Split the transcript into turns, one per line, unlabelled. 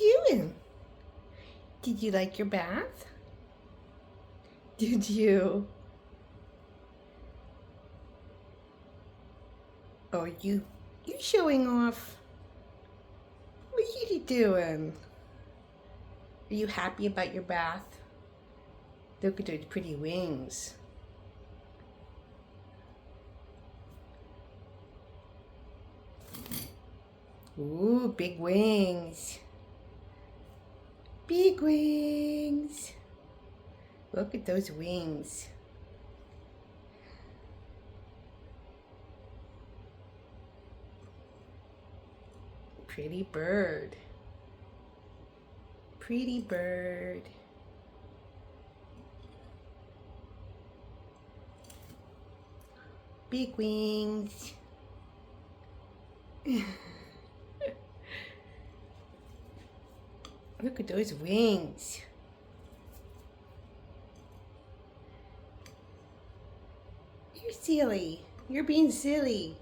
you doing? Did you like your bath? Did you? Oh, you showing off? What are you doing? Are you happy about your bath? Look at those pretty wings. Ooh, big wings. Big wings. Look at those wings. Pretty bird. Pretty bird. Big wings. Look at those wings. You're silly. You're being silly.